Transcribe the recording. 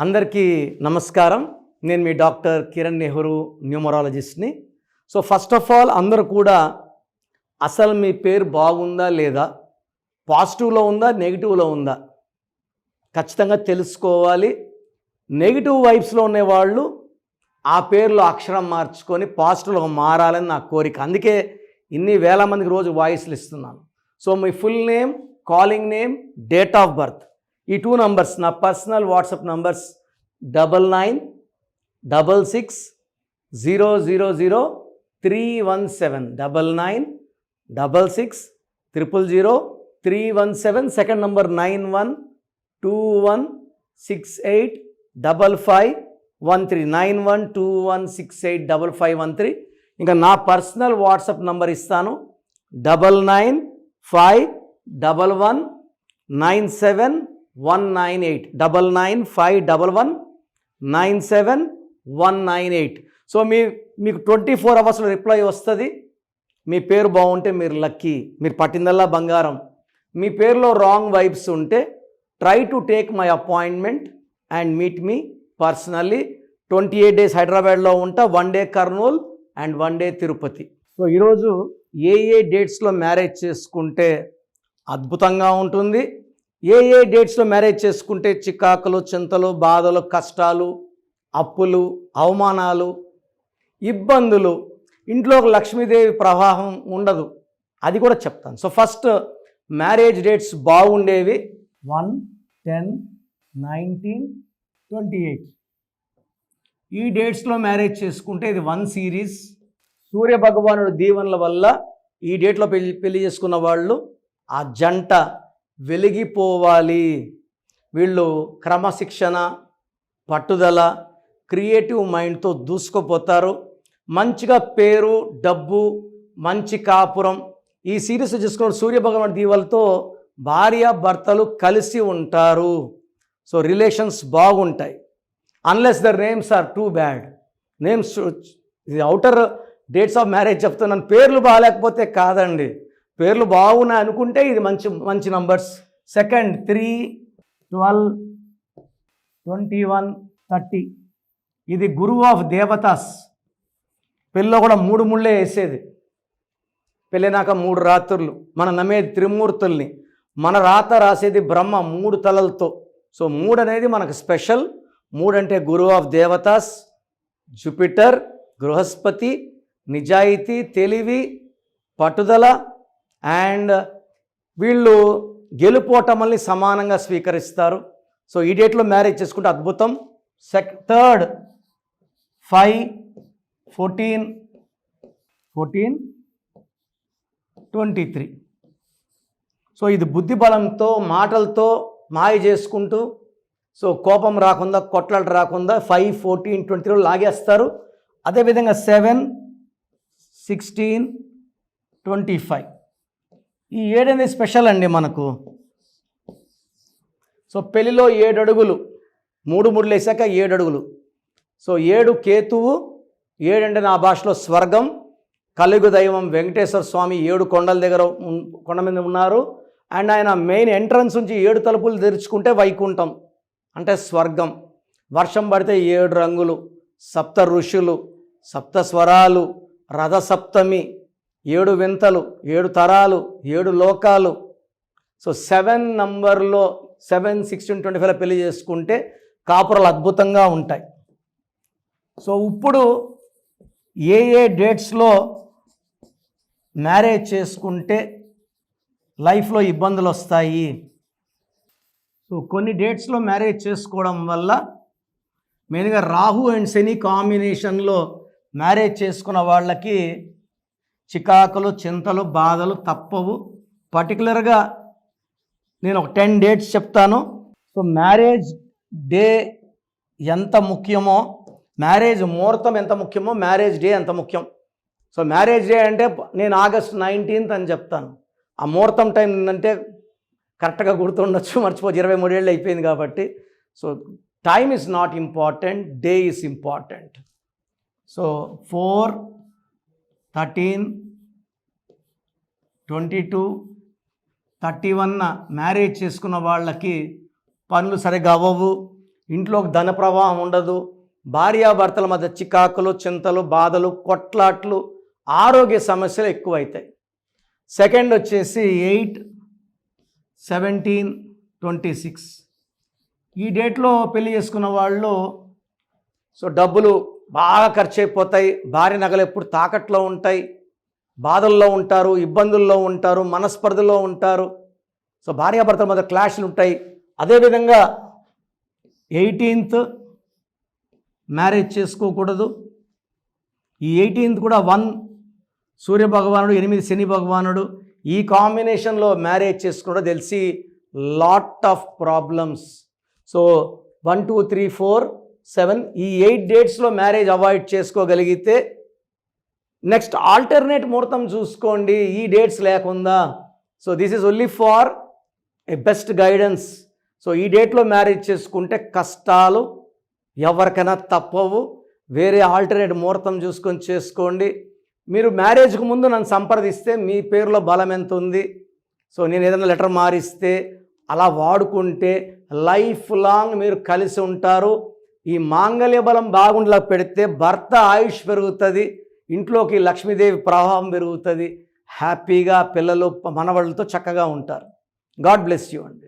అందరికీ నమస్కారం. నేను మీ డాక్టర్ కిరణ్ నెహ్రూ, న్యూమరాలజిస్ట్ని. సో ఫస్ట్ ఆఫ్ ఆల్ అందరూ కూడా అసలు మీ పేరు బాగుందా లేదా, పాజిటివ్లో ఉందా నెగిటివ్లో ఉందా ఖచ్చితంగా తెలుసుకోవాలి. నెగిటివ్ వైబ్స్లో ఉండేవాళ్ళు ఆ పేరులో అక్షరం మార్చుకొని పాజిటివ్లో మారాలని నా కోరిక. అందుకే ఇన్ని వేల మందికి రోజు వాయిస్లు ఇస్తున్నాను. So me full name, calling name, date of birth, ఈ 2 నంబర్స్ నా personal WhatsApp numbers 9966000317 9966000317. Second number 9121685513 9121685513. ఇంకా నా పర్సనల్ వాట్సాప్ నంబర్ ఇస్తాను 9951197198 9951197198. సో మీకు 24 అవర్స్లో రిప్లై వస్తుంది. మీ పేరు బాగుంటే మీరు లక్కీ, మీరు పట్టిందల్లా బంగారం. మీ పేరులో రాంగ్ వైబ్స్ ఉంటే try to take my appointment and meet me personally. 28 days హైదరాబాద్లో ఉంటా, 1 day Kurnool and 1 day Tirupati. So ఈరోజు ఏ డేట్స్లో మ్యారేజ్ చేసుకుంటే అద్భుతంగా ఉంటుంది, ఏ డేట్స్లో మ్యారేజ్ చేసుకుంటే చికాకులు, చింతలు, బాధలు, కష్టాలు, అప్పులు, అవమానాలు, ఇబ్బందులు, ఇంట్లో ఒక లక్ష్మీదేవి ప్రవాహం ఉండదు, అది కూడా చెప్తాను. సో ఫస్ట్ మ్యారేజ్ డేట్స్ బాగుండేవి 1, 10, 19, 28. ఈ డేట్స్లో మ్యారేజ్ చేసుకుంటే ఇది 1 సిరీస్. సూర్య భగవానుడు దీవెనల వల్ల ఈ డేట్లో పెళ్లి చేసుకున్న వాళ్ళు ఆ జంట వెలిగిపోవాలి. వీళ్ళు క్రమశిక్షణ, పట్టుదల, క్రియేటివ్ మైండ్తో దూసుకుపోతారు. మంచిగా పేరు, డబ్బు, మంచి కాపురం. ఈ సిరీస్ చూసుకున్న సూర్య భగవానుడి దీవెనలతో భార్య భర్తలు కలిసి ఉంటారు. సో రిలేషన్స్ బాగుంటాయి. Unless the names are too bad. Names ఇది అవుటర్ డేట్స్ ఆఫ్ మ్యారేజ్ చెప్తున్నాను. పేర్లు బాగాలేకపోతే కాదండి, పేర్లు బాగున్నాయి అనుకుంటే ఇది మంచి నంబర్స్. సెకండ్ 3, 12, 21, 30. ఇది గురువు ఆఫ్ దేవతాస్. పెళ్ళిలో కూడా 3 ముళ్ళే వేసేది. పెళ్ళినాక 3 రాత్రులు. మనం నమ్మేది త్రిమూర్తుల్ని, మన రాత రాసేది బ్రహ్మ 3 తలలతో. సో 3 అనేది మనకు స్పెషల్. 3 అంటే గురువు ఆఫ్ దేవతాస్, జూపిటర్, బృహస్పతి, నిజాయితీ, తెలివి, పట్టుదల. అండ్ వీళ్ళు గెలుపోటమల్ని సమానంగా స్వీకరిస్తారు. సో ఈ డేట్లో మ్యారేజ్ చేసుకుంటే అద్భుతం. థర్డ్ 5, 14, 23. సో ఇది బుద్ధి బలంతో, మాటలతో మాయ చేసుకుంటూ, సో కోపం రాకుండా, కొట్లాట రాకుండా 5, 14, 23 లాగేస్తారు. అదేవిధంగా 7, 16, 25. ఈ 7 అనేది స్పెషల్ అండి మనకు. సో పెళ్ళిలో 7 అడుగులు, 3 ముళ్ళు వేసాక 7 అడుగులు. సో 7 కేతువు. 7 అంటే నా భాషలో స్వర్గం. కలియుగ దైవం వెంకటేశ్వర స్వామి 7 కొండల దగ్గర కొండ మీద ఉన్నారు. అండ్ ఆయన మెయిన్ ఎంట్రన్స్ నుంచి 7 తలుపులు తెరుచుకుంటే వైకుంఠం అంటే స్వర్గం. వర్షం పడితే 7 రంగులు, 7 ఋషులు, 7 స్వరాలు, రథసప్తమి, 7 వింతలు, 7 తరాలు, 7 లోకాలు. సో 7 నంబర్లో 7, 16, 25 పెళ్లి చేసుకుంటే కాపురాలు అద్భుతంగా ఉంటాయి. సో ఇప్పుడు ఏ డేట్స్లో మ్యారేజ్ చేసుకుంటే లైఫ్లో ఇబ్బందులు వస్తాయి. సో కొన్ని డేట్స్లో మ్యారేజ్ చేసుకోవడం వల్ల మెయిన్గా రాహు అండ్ శని కాంబినేషన్లో మ్యారేజ్ చేసుకున్న వాళ్ళకి చికాకులు, చింతలు, బాధలు తప్పవు. పర్టికులర్గా నేను ఒక 10 డేట్స్ చెప్తాను. సో మ్యారేజ్ డే ఎంత ముఖ్యమో, మ్యారేజ్ ముహూర్తం ఎంత ముఖ్యమో, మ్యారేజ్ డే ఎంత ముఖ్యం. సో మ్యారేజ్ డే అంటే నేను ఆగస్ట్ 19th అని చెప్తాను. ఆ ముహూర్తం టైం ఏంటంటే కరెక్ట్గా గుర్తుండొచ్చు, మర్చిపోతే 23 ఏళ్ళు అయిపోయింది కాబట్టి. So time is not important, day is important. So 4, 13, 22, 31 marriage చేసుకున్న వాళ్ళకి పనులు సరిగా అవ్వవు, ఇంట్లోకి ధన ప్రవాహం ఉండదు, భార్యాభర్తల మధ్య చికాకులు, చింతలు, బాధలు, కొట్లాట్లు, ఆరోగ్య సమస్యలు ఎక్కువైతాయి. సెకండ్ వచ్చేసి 8, 17, 26 ఈ డేట్లో పెళ్లి చేసుకున్న వాళ్ళు సో డబ్బులు బాగా ఖర్చు అయిపోతాయి, భార్య నగలు ఎప్పుడు తాకట్లో ఉంటాయి, బాధల్లో ఉంటారు, ఇబ్బందుల్లో ఉంటారు, మనస్పర్ధలో ఉంటారు. సో భార్యాభర్తల మధ్య క్లాష్లు ఉంటాయి. అదేవిధంగా 18th మ్యారేజ్ చేసుకోకూడదు. ఈ 18th కూడా 1 సూర్య భగవానుడు, 8 శని భగవానుడు, ఈ కాంబినేషన్లో మ్యారేజ్ చేసుకోవడం తెలిసి లాట్ ఆఫ్ ప్రాబ్లమ్స్. సో 1, 2, 3, 4, 7 ఈ 8 డేట్స్లో మ్యారేజ్ అవాయిడ్ చేసుకోగలిగితే నెక్స్ట్ ఆల్టర్నేట్ ముహూర్తం చూసుకోండి, ఈ డేట్స్ లేకుండా. So this is only for A best guidance. So ఈ డేట్లో మ్యారేజ్ చేసుకుంటే కష్టాలు ఎవరికైనా తప్పవు. వేరే ఆల్టర్నేట్ ముహూర్తం చూసుకొని చేసుకోండి. మీరు మ్యారేజ్కు ముందు నన్ను సంప్రదిస్తే మీ పేరులో బలం ఎంత ఉంది, సో నేను ఏదైనా లెటర్ మారిస్తే అలా వాడుకుంటే లైఫ్ లాంగ్ మీరు కలిసి ఉంటారు. ఈ మాంగళ్య బలం బాగుండలా పెడితే భర్త ఆయుష్ పెరుగుతుంది, ఇంట్లోకి లక్ష్మీదేవి ప్రభావం పెరుగుతుంది, హ్యాపీగా పిల్లలు మనవళ్ళతో చక్కగా ఉంటారు. గాడ్ బ్లెస్ యూ అండి.